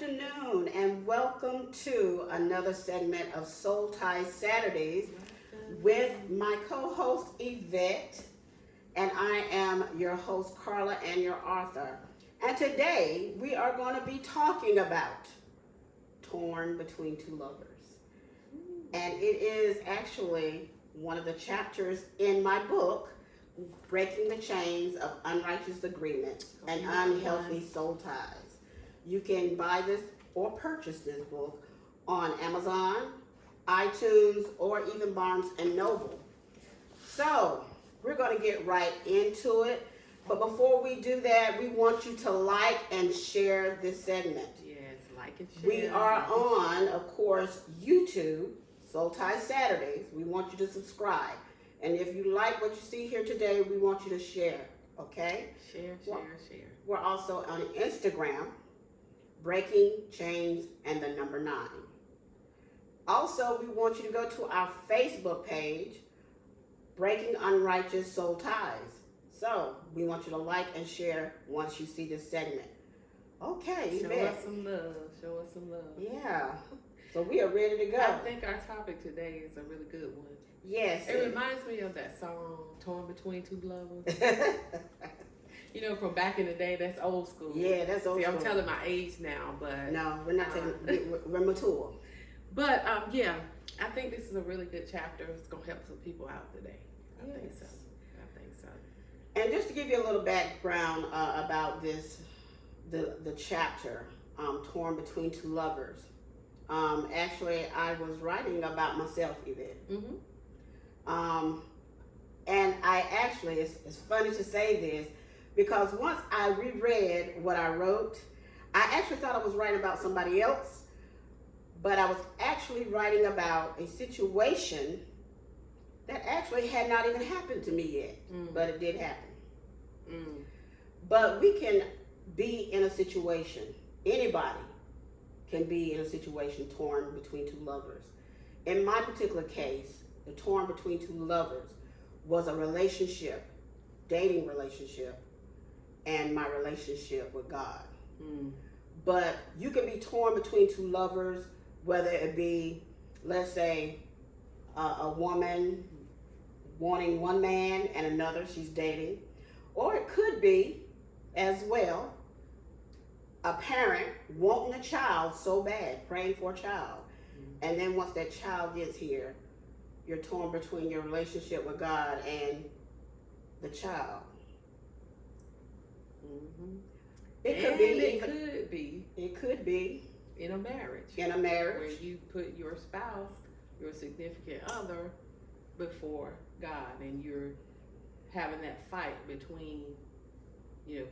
afternoon, and welcome to another segment of Soul Ties Saturdays with my co-host Yvette, and I am your host Karla and your author. And today we are going to be talking about Torn Between Two Lovers. And it is actually one of the chapters in my book, Breaking the Chains of Unrighteous Agreements and Unhealthy Soul Ties. You can buy this or purchase this book on Amazon, iTunes, or even Barnes and Noble. So we're going to get right into it. But before we do that, we want you to like and share this segment. Yes, like and share. We are on, of course, YouTube, Soul Ties Saturdays. We want you to subscribe. And if you like what you see here today, we want you to share, okay? Share. We're also on Instagram, Breaking Chains and the number 9. Also, we want you to go to our Facebook page, Breaking Unrighteous Soul Ties. So, we want you to like and share once you see this segment. Okay, Show us some love. Yeah. So we are ready to go. I think our topic today is a really good one. Yes. It reminds me of that song, Torn Between Two Lovers. You know, from back in the day, that's old school. Yeah, that's old school. I'm telling my age now, but... No, we're not taking... we're mature. But, yeah, I think this is a really good chapter. It's going to help some people out today. I think so. And just to give you a little background about this, the chapter, Torn Between Two Lovers. Actually, I was writing about myself, Yvette. Mm-hmm. And I actually, it's funny to say this, because once I reread what I wrote, I actually thought I was writing about somebody else, but I was actually writing about a situation that actually had not even happened to me yet, but it did happen. But we can be in a situation, anybody can be in a situation torn between two lovers. In my particular case, the torn between two lovers was a relationship, dating relationship, and my relationship with God. But you can be torn between two lovers, whether it be, let's say, a woman wanting one man and another she's dating, or it could be, as well, a parent wanting a child so bad, praying for a child. And then once that child gets here, you're torn between your relationship with God and the child. It could be in a marriage. Where you put your spouse, your significant other, before God, and you're having that fight between,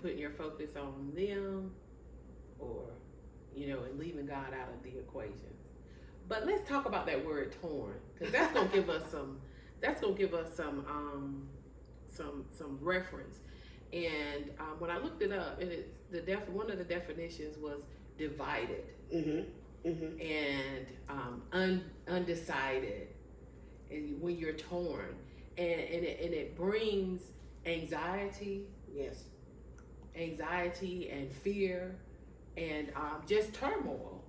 putting your focus on them, or, and leaving God out of the equation. But let's talk about that word torn, because that's gonna give us some reference. And when I looked it up, one of the definitions was divided, and undecided, and when you're torn, and it brings anxiety. Yes. Anxiety and fear, and just turmoil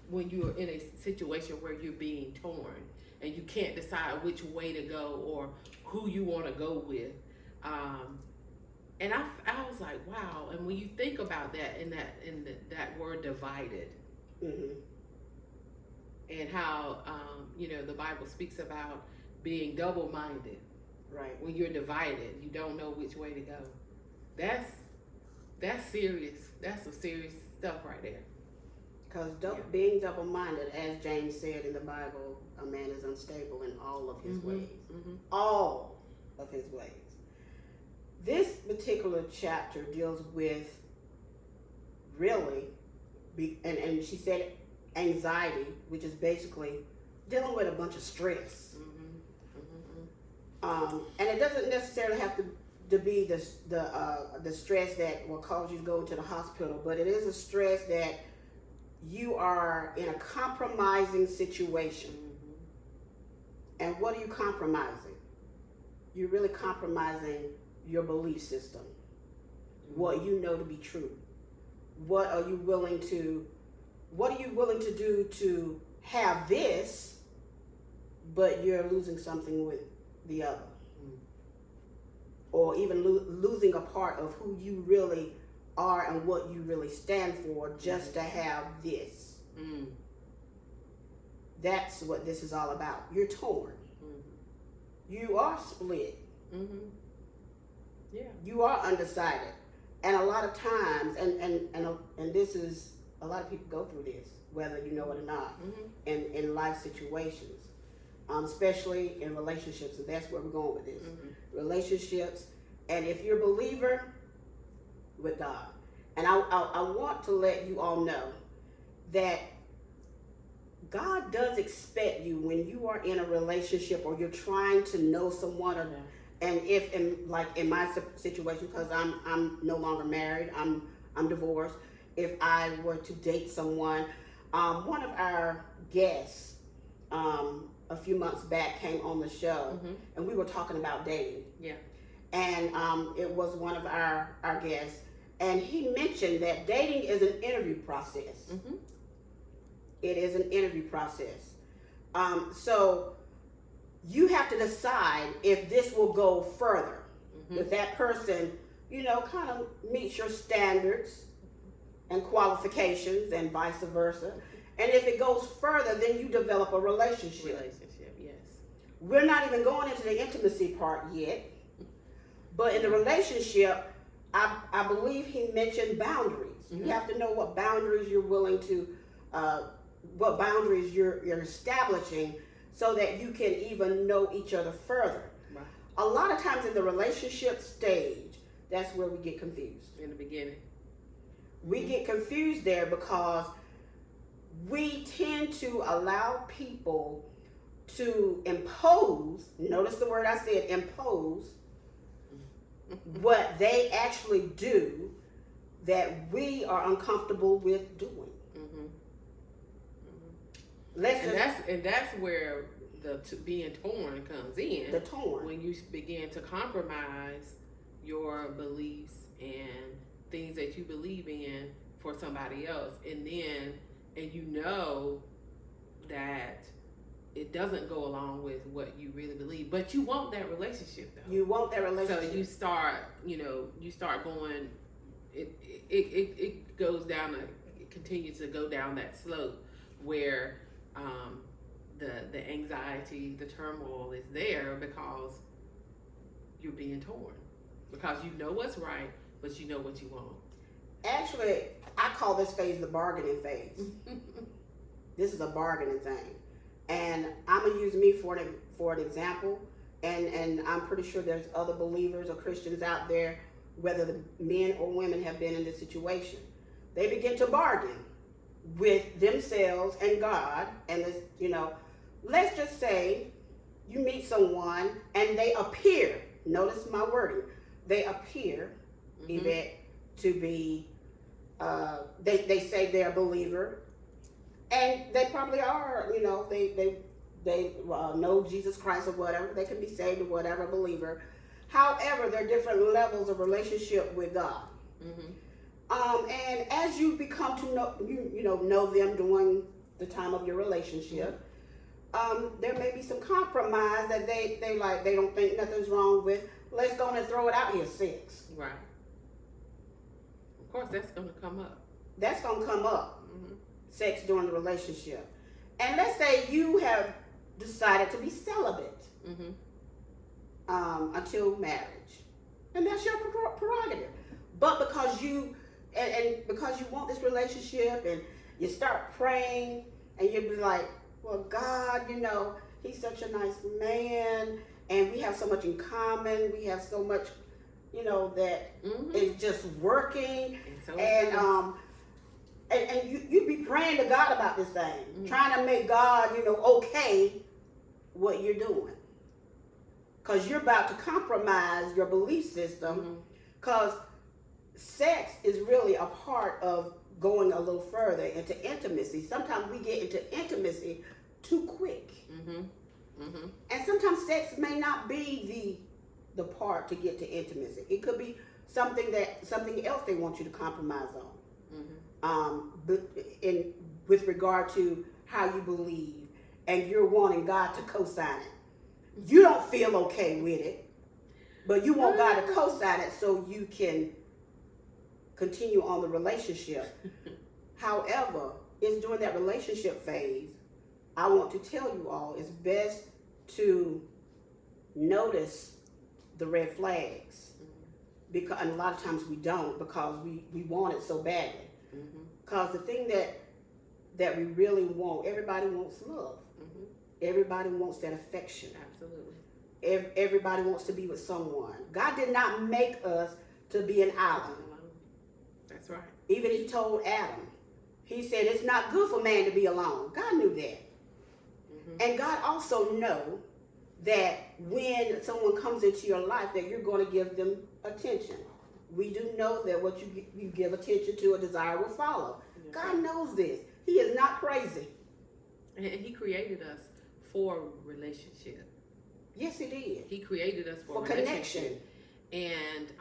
when you're in a situation where you're being torn and you can't decide which way to go or who you want to go with. And I was like, wow. And when you think about that, in that word divided, and how the Bible speaks about being double-minded. Right. When you're divided, you don't know which way to go. That's serious. That's some serious stuff right there. Because being double-minded, as James said in the Bible, a man is unstable in all of his ways. All of his ways. This particular chapter deals with really, and she said anxiety, which is basically dealing with a bunch of stress. And it doesn't necessarily have to be the stress that will cause you to go to the hospital, but it is a stress that you are in a compromising situation. And what are you compromising? You're really compromising your belief system, what you know to be true. What are you willing to what are you willing to do to have this, but you're losing something with the other? Or even losing a part of who you really are and what you really stand for just to have this. That's what this is all about. You're torn. You are split. Yeah. You are undecided. And a lot of times, and this is, a lot of people go through this, whether you know it or not, in life situations, especially in relationships, and that's where we're going with this. Relationships, and if you're a believer, with God. And I want to let you all know that God does expect you when you are in a relationship or you're trying to know someone, or, and if in my situation, because I'm no longer married, I'm divorced. If I were to date someone, one of our guests a few months back came on the show, and we were talking about dating. Yeah. And it was one of our guests, and he mentioned that dating is an interview process. It is an interview process. So you have to decide if this will go further. If that person, kind of meets your standards and qualifications and vice versa. And if it goes further, then you develop a relationship. Yes. We're not even going into the intimacy part yet. But in the relationship, I believe he mentioned boundaries. You have to know what boundaries you're willing to, what boundaries you're establishing, so that you can even know each other further. Right. A lot of times in the relationship stage, that's where we get confused. In the beginning. We get confused there because we tend to allow people to impose, notice the word I said, impose, what they actually do that we are uncomfortable with doing. That's where the being torn comes in. The torn. When you begin to compromise your beliefs and things that you believe in for somebody else, and you know that it doesn't go along with what you really believe, but you want that relationship though. You want that relationship. So you start going. It goes down. It continues to go down that slope where the anxiety, the turmoil is there because you're being torn, because you know what's right, but you know what you want. Actually, I call this phase the bargaining phase. This is a bargaining thing. And I'm going to use me for an example. And I'm pretty sure there's other believers or Christians out there, whether the men or women have been in this situation. They begin to bargain with themselves and God. And this, let's just say you meet someone and they appear, notice my wording, they appear, Yvette, to be, they say they're a believer, and they probably are, they know Jesus Christ or whatever, they can be saved or whatever, believer. However, there are different levels of relationship with God. And as you become to know them during the time of your relationship, there may be some compromise that they don't think nothing's wrong with. Let's go and throw it out here, sex. Right. Of course, that's going to come up. That's going to come up. Sex during the relationship. And let's say you have decided to be celibate until marriage. And that's your prerogative. But because you because you want this relationship and you start praying and you be like, well, God, he's such a nice man and we have so much in common. We have so much, that is just working. And you be praying to God about this thing, trying to make God, okay what you're doing. Because you're about to compromise your belief system, because sex is really a part of going a little further into intimacy. Sometimes we get into intimacy too quick. And sometimes sex may not be the part to get to intimacy. It could be something else they want you to compromise on. But in with regard to how you believe, and you're wanting God to co-sign it. You don't feel okay with it, but you want God to co-sign it so you can continue on the relationship. However, it's during that relationship phase, I want to tell you all, it's best to notice the red flags. Because, and a lot of times we don't, because we want it so badly. Because the thing that we really want, everybody wants love. Everybody wants that affection. Absolutely. Everybody wants to be with someone. God did not make us to be an island. That's right. Even he told Adam, he said it's not good for man to be alone. God knew that. And God also know that when someone comes into your life that you're going to give them attention. We do know that what you give attention to, a desire will follow. God knows this. He is not crazy. And he created us for relationship. Yes, he did. He created us for connection. And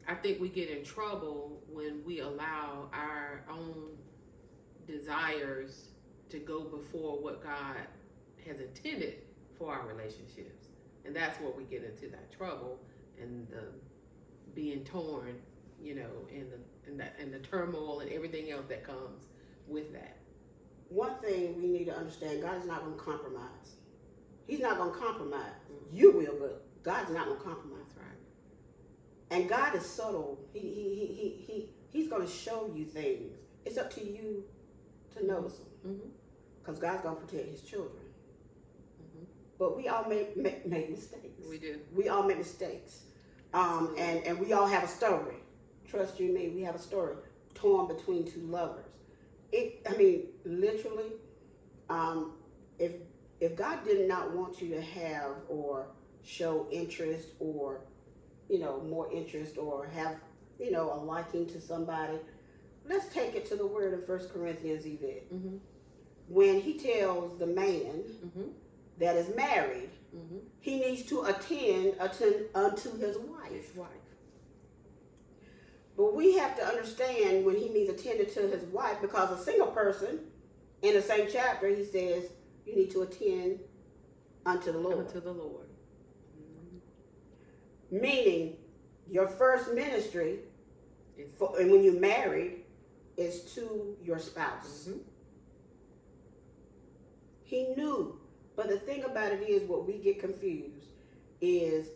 I think we get in trouble when we allow our own desires to go before what God has intended for our relationships. And that's where we get into that trouble and the being torn, you know, and the turmoil and everything else that comes with that. One thing we need to understand, God is not going to compromise. He's not going to compromise. You will, but God's not going to compromise. That's right. And God is subtle. He's going to show you things. It's up to you to notice them. Because God's going to protect his children. But we all make mistakes. We do. We all make mistakes. And we all have a story. Trust you me, we have a story torn between two lovers. Literally, if God did not want you to have or show interest or, more interest or have, a liking to somebody, let's take it to the word of 1 Corinthians, Yvette. When he tells the man that is married, he needs to attend unto his wife. But we have to understand when he means attended to his wife, because a single person, in the same chapter, he says, you need to attend unto the Lord. Unto the Lord. Meaning, your first ministry, and when you're married, is to your spouse. He knew. But the thing about it is, what we get confused is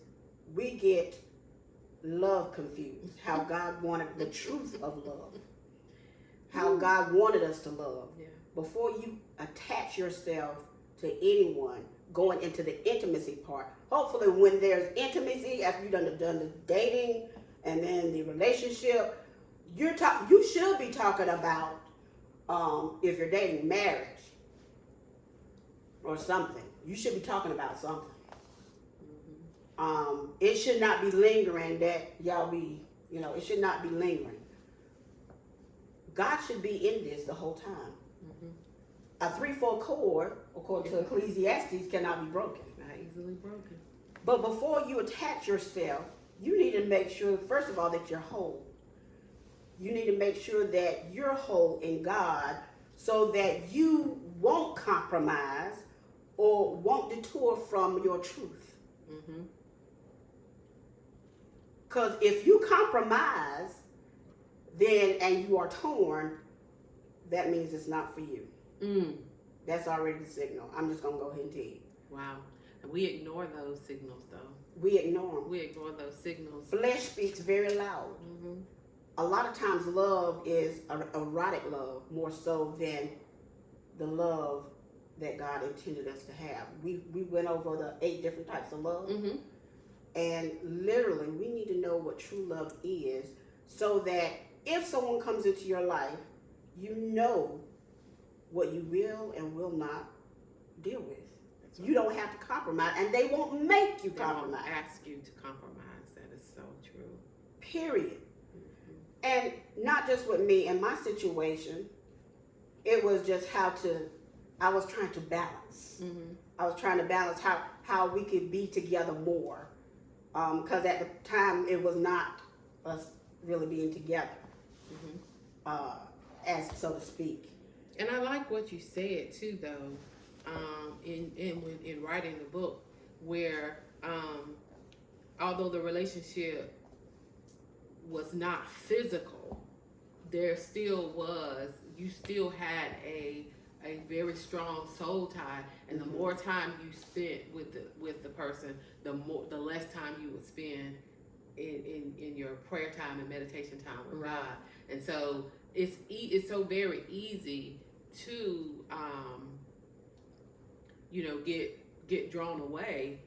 we get love confused. How God wanted the truth of love. How God wanted us to love. Yeah. Before you attach yourself to anyone, going into the intimacy part, hopefully when there's intimacy, after you've done the dating and then the relationship, you should be talking about if you're dating marriage or something. You should be talking about something. It should not be lingering that y'all be, it should not be lingering. God should be in this the whole time. A 3/4 chord, according to Ecclesiastes, cannot be broken. Not easily broken. But before you attach yourself, you need to make sure, first of all, that you're whole. You need to make sure that you're whole in God so that you won't compromise or won't detour from your truth. Because if you compromise, then and you are torn, that means it's not for you. That's already the signal. I'm just going to go ahead and tell you. Wow. And we ignore those signals, though. We ignore them. We ignore those signals. Flesh speaks very loud. A lot of times love is erotic love more so than the love that God intended us to have. We went over the 8 different types of love. And literally, we need to know what true love is so that if someone comes into your life, you know what you will and will not deal with. Right. You don't have to compromise, and they won't make you compromise. They won't ask you to compromise. That is so true. Period. And not just with me. In my situation, it was just I was trying to balance. I was trying to balance how we could be together more. Because at the time, it was not us really being together, as so to speak. And I like what you said too, though, in writing the book, where although the relationship was not physical, there still was. You still had a very strong soul tie, and the more time you spent with the person, the less time you would spend in your prayer time and meditation time with God. And so it's so very easy to get drawn away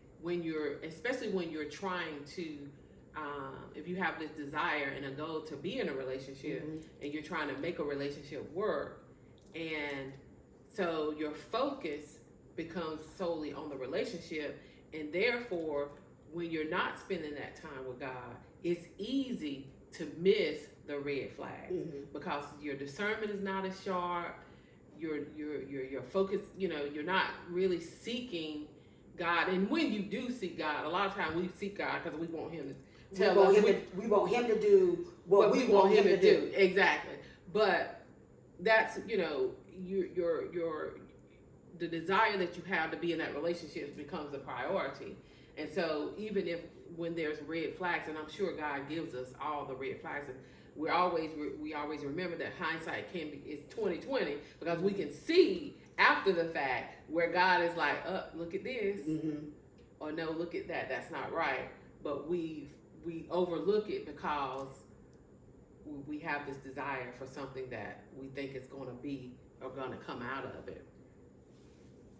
especially when you're trying to if you have this desire and a goal to be in a relationship, and you're trying to make a relationship work, and so your focus becomes solely on the relationship, and therefore when you're not spending that time with God, it's easy to miss the red flags because your discernment is not as sharp. Your focus, you're not really seeking God. And when you do seek God, a lot of times we seek God because we want Him to tell us. We want Him to do what we want Him to do. Exactly. But that's the desire that you have to be in that relationship becomes a priority. And so even when there's red flags, and I'm sure God gives us all the red flags, and we always remember that hindsight is 20/20, because we can see after the fact where God is like, look at this, or no, look at that, that's not right. But we overlook it because we have this desire for something that we think is going to be or going to come out of it.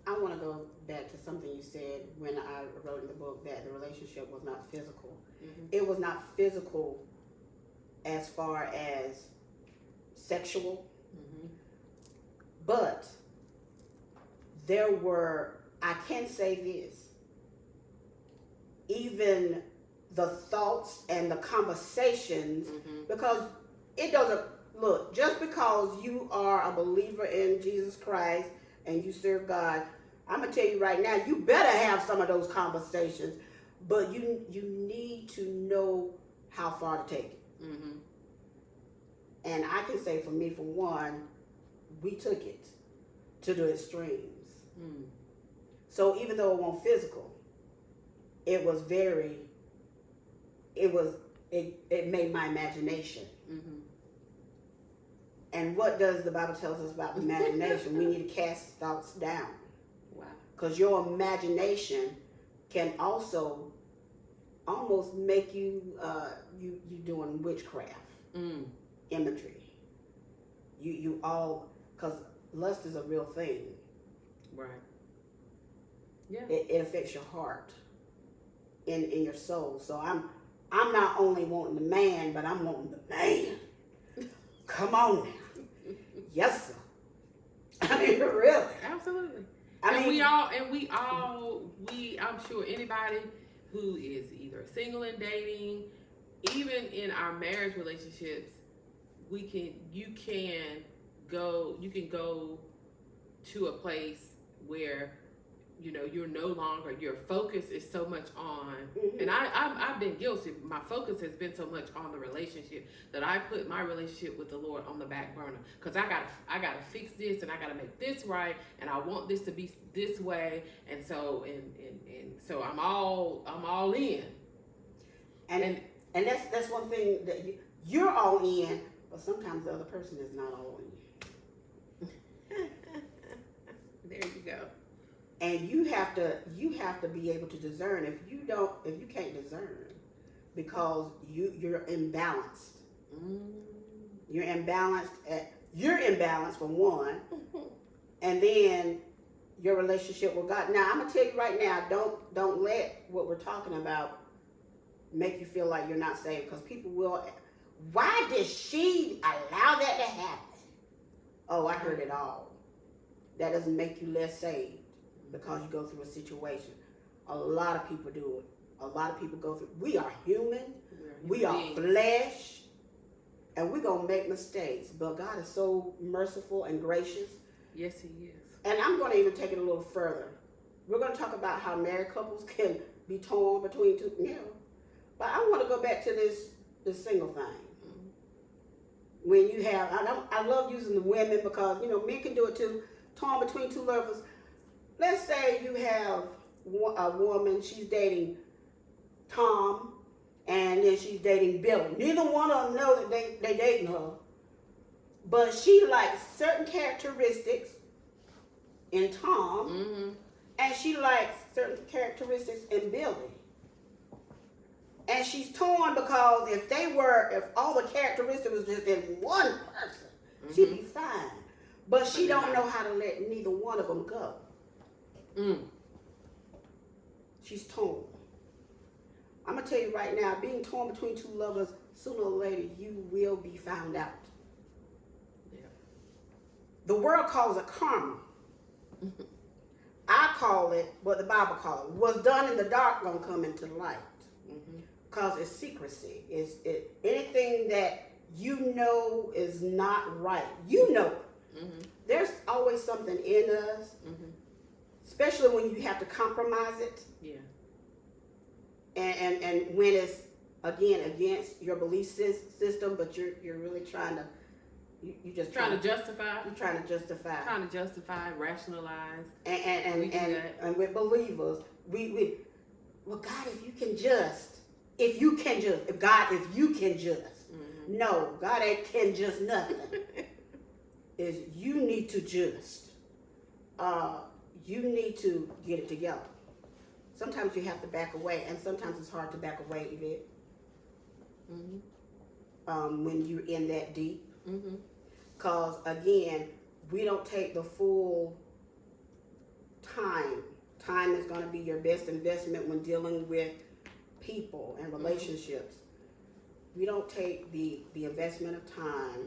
I want to go back to something you said when I wrote in the book that the relationship was not physical. It was not physical as far as sexual, but I can say this, even the thoughts and the conversations, because it doesn't, look, just because you are a believer in Jesus Christ and you serve God, I'm going to tell you right now, you better have some of those conversations, but you need to know how far to take it. And I can say for me, for one, we took it to the extremes. So even though it wasn't physical, it made my imagination. And what does the Bible tell us about imagination? We need to cast thoughts down. Wow. Because your imagination can also almost make you you doing witchcraft imagery. You all, because lust is a real thing. Right. Yeah. It affects your heart, in your soul. So I'm not only wanting the man, but I'm wanting the man. Come on now. Yes, sir. I mean, really. Absolutely. I'm sure anybody who is either single and dating, even in our marriage relationships, you can go to a place where you're no longer, your focus is so much on, and I've been guilty. My focus has been so much on the relationship that I put my relationship with the Lord on the back burner, because I gotta fix this, and I gotta make this right, and I want this to be this way, and so so I'm all in. And that's one thing that you're all in, but sometimes the other person is not all in. There you go. And you have to be able to discern. If you can't discern, because you're imbalanced. You're imbalanced for one, and then your relationship with God. Now I'm gonna tell you right now, don't let what we're talking about make you feel like you're not saved, because people will. Why did she allow that to happen? Oh, I heard it all. That doesn't make you less saved. Because you go through a situation. A lot of people do it. A lot of people go through. We are human. We are flesh. And we're going to make mistakes. But God is so merciful and gracious. Yes, He is. And I'm going to even take it a little further. We're going to talk about how married couples can be torn between two. But I want to go back to this single thing. when you have, I love using the women because, you know, men can do it too, torn between two lovers. Let's say you have a woman, she's dating Tom, and then she's dating Billy. Neither one of them know that they dating her. But she likes certain characteristics in Tom, Mm-hmm. and she likes certain characteristics in Billy. And she's torn because if all the characteristics was just in one person, Mm-hmm. she'd be fine. But she don't know how to let neither one of them go. She's torn. I'm going to tell you right now, being torn between two lovers, sooner or later, you will be found out. Yeah. The world calls it karma. I call it what the Bible calls it. What's done in the dark going to come into the light. Because it's secrecy. It's anything that you know is not right. You know it. There's always something in us, especially when you have to compromise it. Yeah. And when it's again against your belief system, but you're really trying to you just trying to justify. You're trying to justify. Trying to justify, rationalize. And with believers, we well, God, if you can just, God, if you can just. No, God can just nothing. Is you need to just. You need to get it together. Sometimes you have to back away, and sometimes it's hard to back away, Yvette. When you're in that deep. Because, again, we don't take the full time. Time is going to be your best investment when dealing with people and relationships. We don't take the investment of time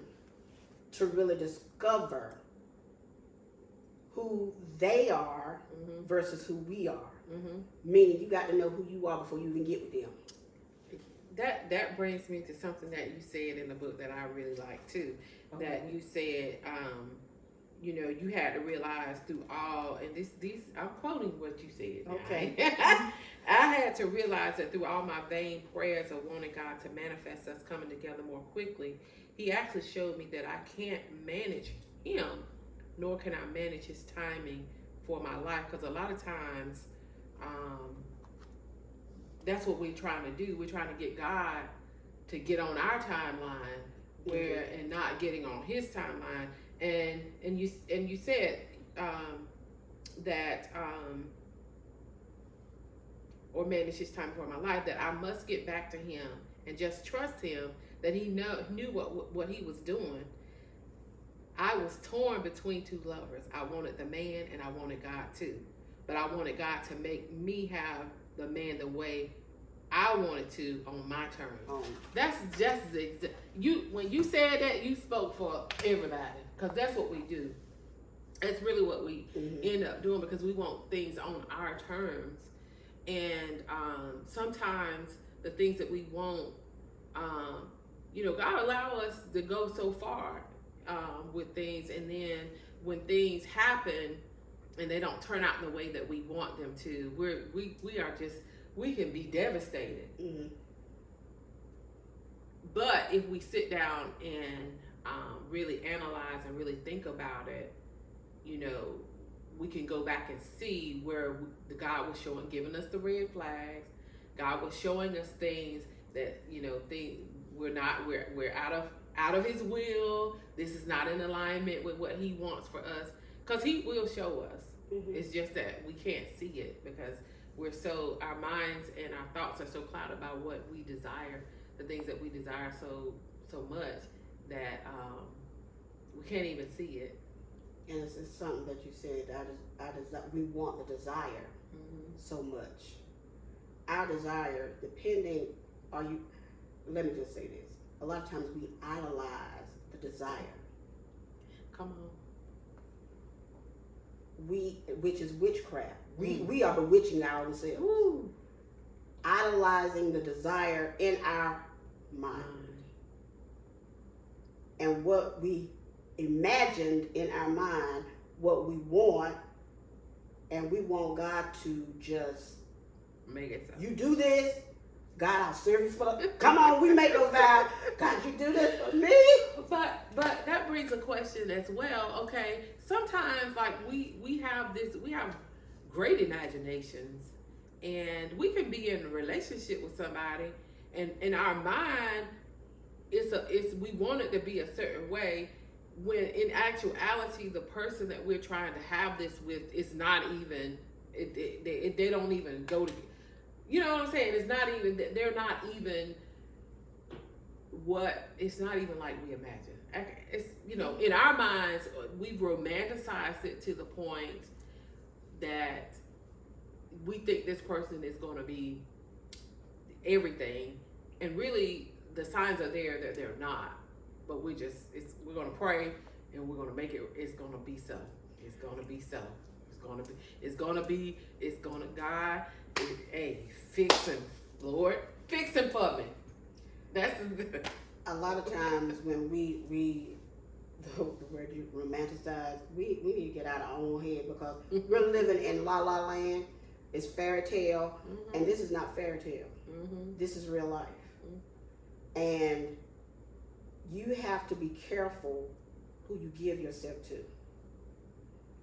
to really discover who they are versus who we are. Meaning you got to know who you are before you even get with them. That brings me to something that you said in the book that I really like too. Okay. That you said, you know, you had to realize through all, and these I'm quoting what you said. Okay. I had to realize that through all my vain prayers of wanting God to manifest us coming together more quickly, He actually showed me that I can't manage Him, nor can I manage His timing for my life. Because a lot of times, that's what we're trying to do. We're trying to get God to get on our timeline, and not getting on His timeline. And you said that or manage His time for my life, that I must get back to Him and just trust Him that He knew what He was doing. I was torn between two lovers. I wanted the man and I wanted God too, but I wanted God to make me have the man the way I wanted to on my terms. That's just when you said that, you spoke for everybody, because that's what we do. That's really what we end up doing, because we want things on our terms. And sometimes the things that we want, you know, God allow us to go so far with things, and then when things happen and they don't turn out the way that we want them to, we can be devastated. But if we sit down and really analyze and really think about it, you know, we can go back and see where God was giving us the red flags. God was showing us things that, you know, we're out of His will. This is not in alignment with what He wants for us, because He will show us. It's just that we can't see it because our minds and our thoughts are so clouded by what we desire, the things that we desire so much that we can't even see it. And it's something that you said, we want the desire so much. Our desire, let me just say this. A lot of times we idolize the desire. Come on. Which is witchcraft. We are bewitching ourselves. Ooh. Idolizing the desire in our mind. And what we imagined in our mind, what we want, and we want God to just make it so. You do this, God, I'll serve you for the... Come on, we make those vows. God, you do this for me. But that brings a question as well. Okay, sometimes like we have great imaginations, and we can be in a relationship with somebody, and in our mind, we want it to be a certain way, when in actuality, the person that we're trying to have this with is not even. They don't even go to. You know what I'm saying? It's not even. They're not even. It's not even like we imagine. It's, in our minds, we've romanticized it to the point that we think this person is going to be everything, and really the signs are there that they're not. But we're going to pray, and we're going to make it. It's going to be so. It's going to be so. God, hey, fix him, Lord, fix him for me. That's a lot of times when we the word you romanticize, we need to get out of our own head, because we're living in la la land. It's fairy tale, and this is not fairy tale. This is real life, and you have to be careful who you give yourself to.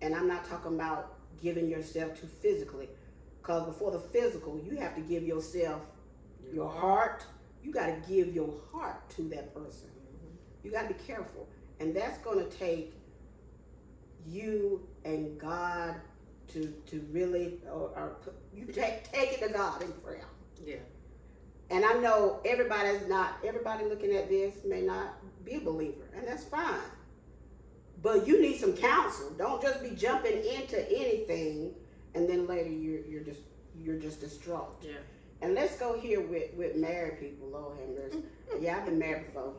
And I'm not talking about giving yourself to physically, because before the physical, you have to give yourself your heart. You got to give your heart to that person. You got to be careful. And that's going to take you and God to really, or you take it to God in prayer. Yeah. And I know everybody looking at this may not be a believer, and that's fine. But you need some counsel. Don't just be jumping into anything, and then later you're just distraught. Yeah. And let's go here with married people. Lord have mercy. Yeah, I've been married before.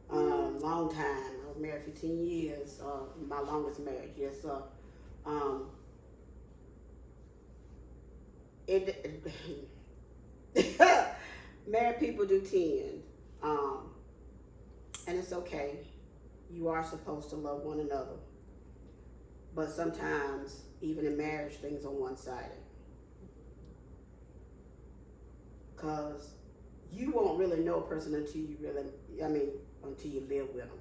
Long time. I was married 15 years. My longest marriage. Yes, sir. Married people do tend, and it's okay. You are supposed to love one another, but sometimes, even in marriage, things are one-sided. Because you won't really know a person until you until you live with them.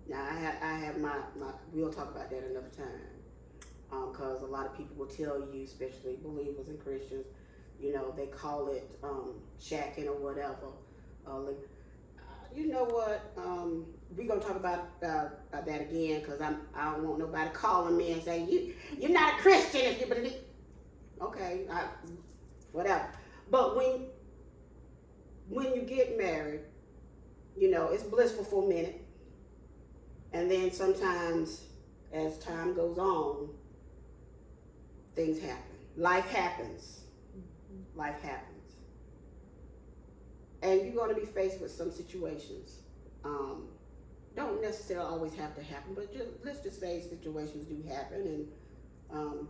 Now, I have my we'll talk about that another time. Because a lot of people will tell you, especially believers and Christians, they call it shacking or whatever. You know what? We're gonna talk about that again, because I don't want nobody calling me and saying you're not a Christian if you believe. Okay, whatever. But when you get married, it's blissful for a minute, and then sometimes as time goes on, things happen. Life happens. Life happens. And you're going to be faced with some situations. Don't necessarily always have to happen, but let's just say situations do happen and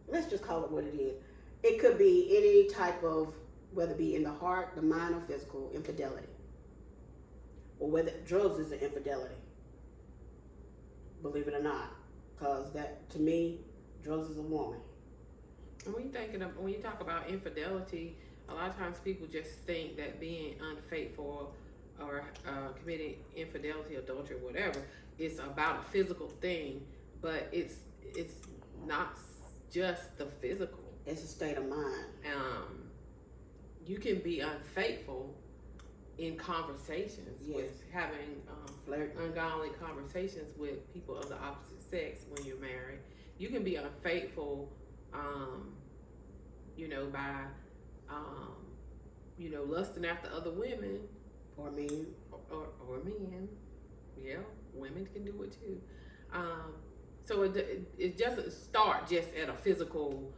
let's just call it what it is. It could be any type of, whether it be in the heart, the mind, or physical infidelity. Or whether drugs is an infidelity. Believe it or not. Because that, to me, drugs is a woman. And when you talk about infidelity, a lot of times people just think that being unfaithful or committing infidelity, adultery, whatever, is about a physical thing, but it's not just the physical. It's a state of mind. You can be unfaithful in conversations, yes, with having ungodly conversations with people of the opposite sex when you're married. You can be unfaithful, by lusting after other women or men, or men. Yeah, women can do it too. So it doesn't start just at a physical,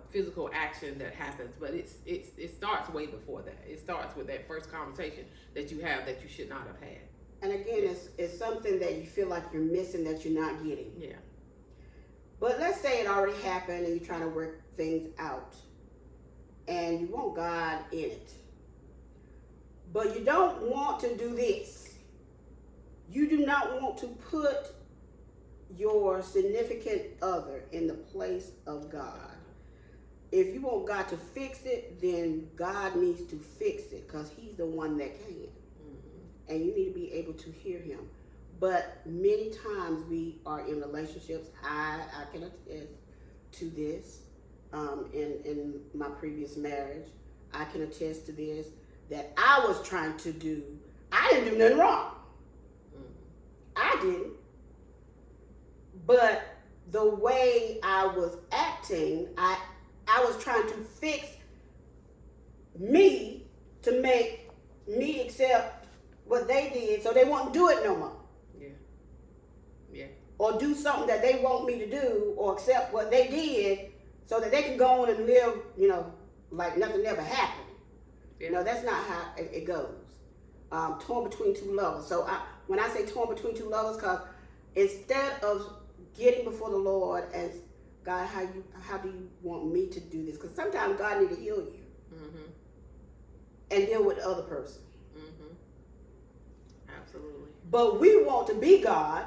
physical action that happens, but it starts way before that. It starts with that first conversation that you have that you should not have had. And again, it's something that you feel like you're missing, that you're not getting. Yeah. But let's say it already happened and you're trying to work things out, and you want God in it, but you don't want to do this. You do not want to put your significant other in the place of God. If you want God to fix it, then God needs to fix it because he's the one that can. Mm-hmm. And you need to be able to hear him. But many times we are in relationships. I can attest to this in my previous marriage. I can attest to this, that I was trying to do. I didn't do nothing wrong. I didn't. But the way I was acting, I was trying to fix me to make me accept what they did so they won't do it no more. Yeah. Yeah. Or do something that they want me to do or accept what they did so that they can go on and live, like nothing ever happened. Yeah. No, that's not how it goes. Torn between two lovers. So when I say torn between two lovers, because instead of getting before the Lord and God, how do you want me to do this? Because sometimes God need to heal you. Mm-hmm. And deal with the other person. Mm-hmm. Absolutely. But we want to be God,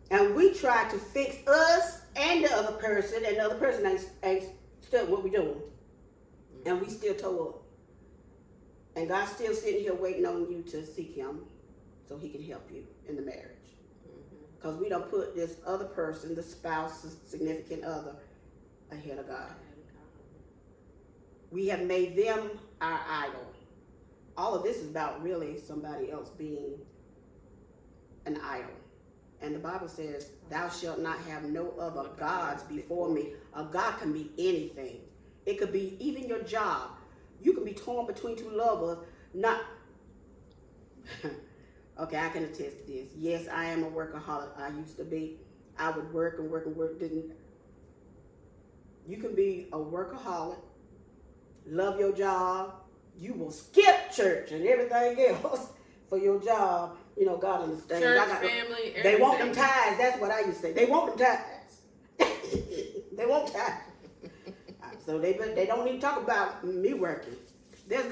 and we try to fix us and the other person, and the other person ain't still what we doing. Mm-hmm. And we still toe up. And God's still sitting here waiting on you to seek him so he can help you in the marriage. Because we don't put this other person, the spouse, the significant other, ahead of God. We have made them our idol. All of this is about really somebody else being an idol. And the Bible says, thou shalt not have no other gods before me. A God can be anything. It could be even your job. You can be torn between two lovers, not... Okay, I can attest to this. Yes, I am a workaholic. I used to be. I would work and work and work. You can be a workaholic, love your job. You will skip church and everything else for your job. God understands. Church, family, everything. They want them tithes. That's what I used to say. They want them tithes. They want tithes. So they don't even talk about me working. It's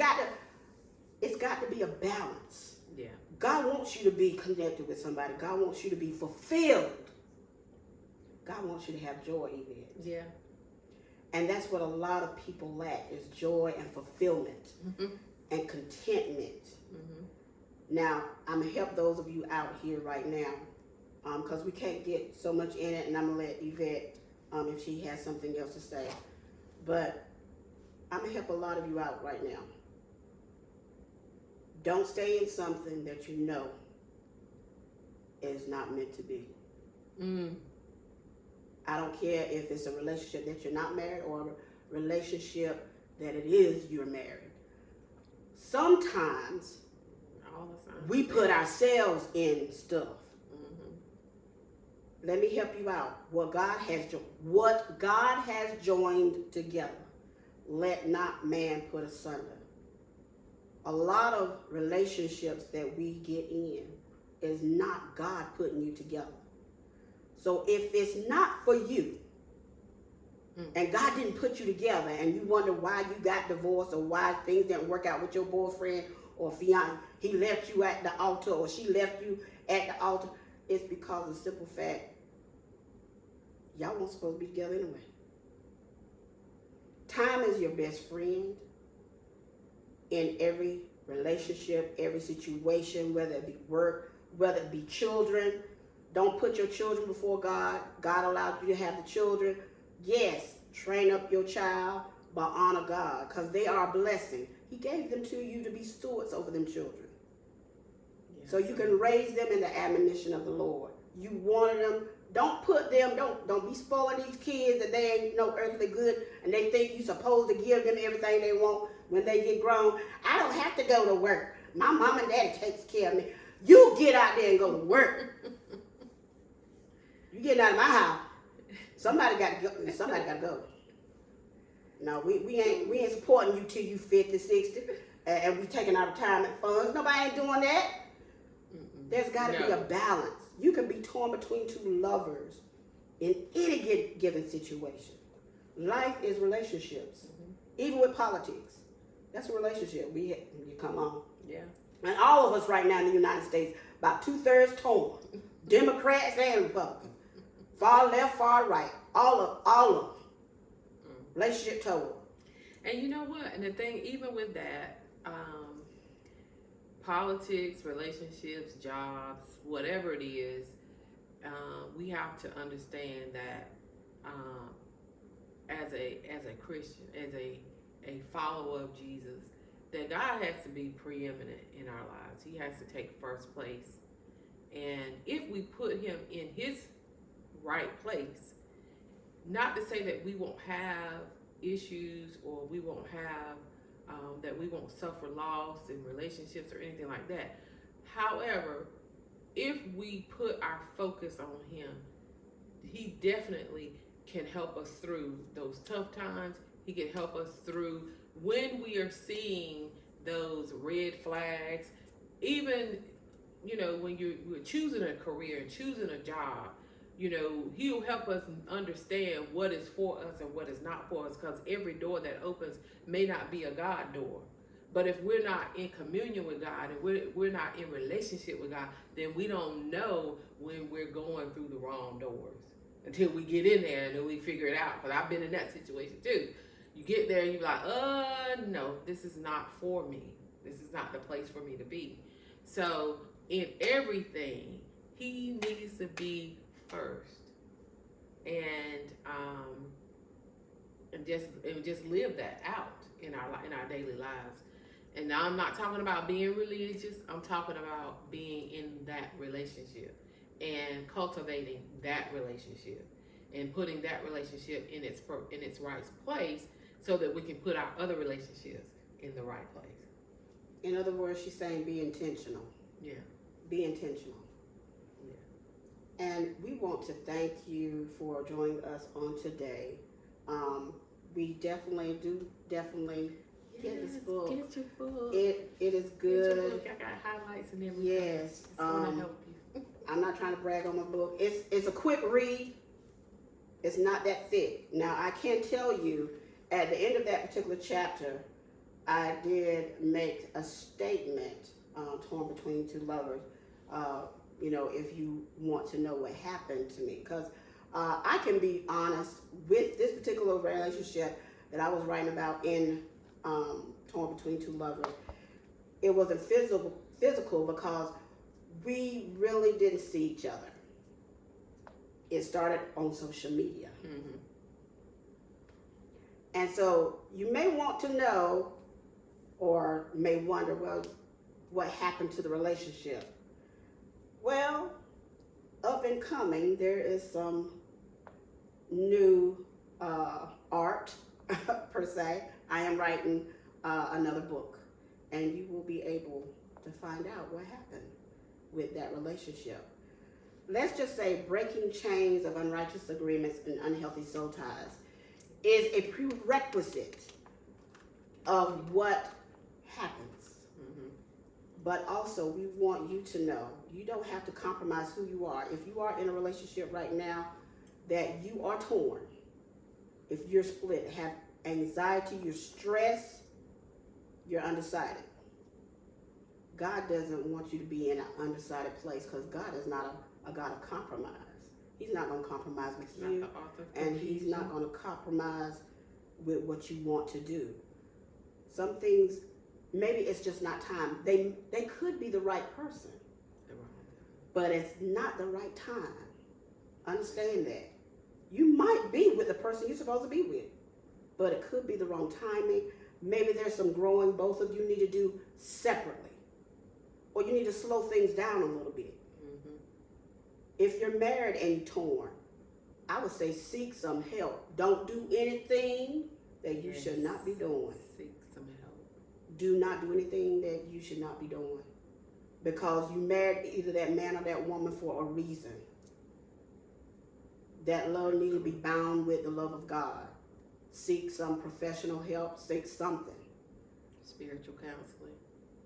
got to be a balance. Yeah. God wants you to be connected with somebody. God wants you to be fulfilled. God wants you to have joy, Yvette. Yeah. And that's what a lot of people lack, is joy and fulfillment and contentment. Mm-hmm. Now, I'm going to help those of you out here right now because we can't get so much in it, and I'm going to let Yvette, if she has something else to say. But I'm going to help a lot of you out right now. Don't stay in something that you know is not meant to be. Mm. I don't care if it's a relationship that you're not married or a relationship that it is you're married. Sometimes we put ourselves in stuff. Mm-hmm. Let me help you out. What God has joined together, let not man put asunder. A lot of relationships that we get in is not God putting you together. So if it's not for you, and God didn't put you together, and you wonder why you got divorced or why things didn't work out with your boyfriend or fiance, he left you at the altar or she left you at the altar, it's because of the simple fact, y'all weren't supposed to be together anyway. Time is your best friend. In every relationship, every situation, whether it be work, whether it be children. Don't put your children before God. God allowed you to have the children. Yes, train up your child, but honor God, because they are a blessing. He gave them to you to be stewards over them children. Yes. So you can raise them in the admonition of the Lord. You wanted them. Don't put them, don't be spoiling these kids that they ain't no earthly good and they think you're supposed to give them everything they want when they get grown. I don't have to go to work. My mom and daddy takes care of me. You get out there and go to work. You getting out of my house. Somebody got to go. No, we ain't supporting you till you 50, 60, and we taking our retirement funds. Nobody ain't doing that. There's got to be a balance. You can be torn between two lovers in any given situation. Life is relationships, even with politics. That's a relationship. You come on. Yeah. And all of us right now in the United States, about 2/3 torn, Democrats and Republicans. Far left, far right. All of them. Relationship total. And you know what? And the thing, even with that, politics, relationships, jobs, whatever it is, we have to understand that as a Christian, as a follower of Jesus, that God has to be preeminent in our lives. He has to take first place. And if we put him in his right place, not to say that we won't have issues or we won't have that we won't suffer loss in relationships or anything like that. However, if we put our focus on him, he definitely can help us through those tough times. He can help us through when we are seeing those red flags. Even, when you're choosing a career and choosing a job, he'll help us understand what is for us and what is not for us, because every door that opens may not be a God door. But if we're not in communion with God and we're not in relationship with God, then we don't know when we're going through the wrong doors until we get in there and then we figure it out. Because I've been in that situation too. You get there and you're like, no, this is not for me. This is not the place for me to be. So in everything, he needs to be first, and just live that out in our daily lives. And now I'm not talking about being religious. I'm talking about being in that relationship and cultivating that relationship and putting that relationship in its right place, so that we can put our other relationships in the right place. In other words, she's saying be intentional. Yeah. Be intentional. And we want to thank you for joining us on today. We definitely get this book. Get your book. It is good. Get your book. I got highlights and everything. Yes. It's gonna help you. I'm not trying to brag on my book. It's a quick read. It's not that thick. Now I can tell you, at the end of that particular chapter, I did make a statement, torn between two lovers. If you want to know what happened to me, because I can be honest with this particular relationship that I was writing about in Torn Between Two Lovers. It wasn't physical because we really didn't see each other. It started on social media. Mm-hmm. And so you may want to know, or may wonder, well, what happened to the relationship? Well, up and coming, there is some new art, per se. I am writing another book, and you will be able to find out what happened with that relationship. Let's just say breaking chains of unrighteous agreements and unhealthy soul ties is a prerequisite of what happens. But also, we want you to know you don't have to compromise who you are. If you are in a relationship right now that you are torn, if you're split, have anxiety, you're stressed, you're undecided. God doesn't want you to be in an undecided place, because God is not a God of compromise. He's not going to compromise with you, and he's not going to compromise with what you want to do. Some things, maybe it's just not time. They could be the right person, but it's not the right time. Understand that. You might be with the person you're supposed to be with, but it could be the wrong timing. Maybe there's some growing both of you need to do separately, or you need to slow things down a little bit. Mm-hmm. If you're married and you're torn, I would say seek some help. Don't do anything that you should not be doing. Seek some help. Do not do anything that you should not be doing, because you married either that man or that woman for a reason. That love needs to be bound with the love of God. Seek some professional help. Seek something. Spiritual counseling.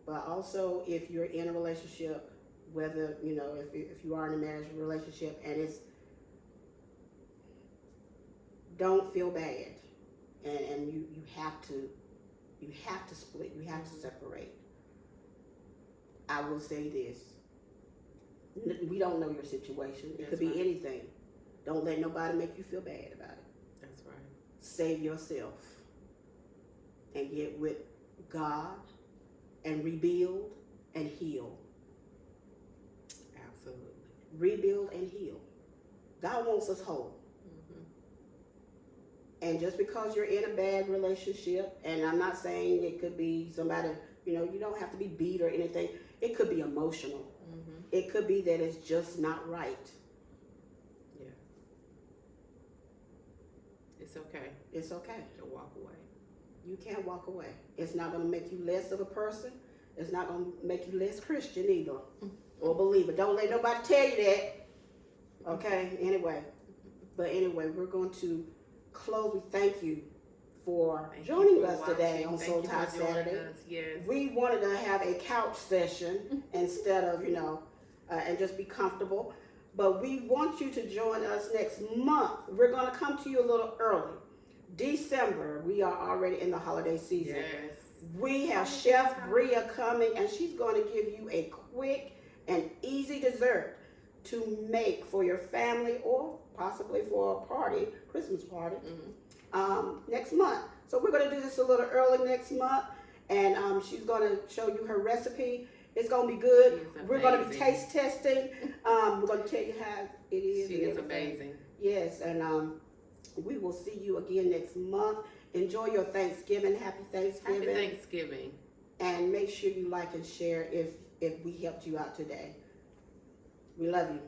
But also, if you're in a relationship, whether, if you are in a marriage relationship, and don't feel bad, and you have to split, you have to separate. I will say this: we don't know your situation. It could be anything. Don't let nobody make you feel bad about it. That's right. Save yourself and get with God and rebuild and heal. Absolutely. Rebuild and heal. God wants us whole. And just because you're in a bad relationship, and I'm not saying it could be somebody, you know, you don't have to be beat or anything. It could be emotional. It could be that it's just not right. Yeah. It's okay. It's okay. To walk away. You can't walk away. It's not going to make you less of a person. It's not going to make you less Christian either, or believer. Don't let nobody tell you that. Okay? Anyway. But anyway, we're going to close. We thank you for joining us today on Soul Tie Saturday. Yes. We wanted to have a couch session instead of, you know, and just be comfortable. But we want you to join us next month. We're going to come to you a little early. December, we are already in the holiday season. Yes. We have Chef Bria coming, and she's going to give you a quick and easy dessert to make for your family or possibly for a party, Christmas party, next month. So we're going to do this a little early next month, and she's going to show you her recipe. It's going to be good. We're going to be taste testing. We're going to tell you how it is. She is amazing. Yes, and we will see you again next month. Enjoy your Thanksgiving. Happy Thanksgiving. Happy Thanksgiving. And make sure you like and share if we helped you out today. We love you.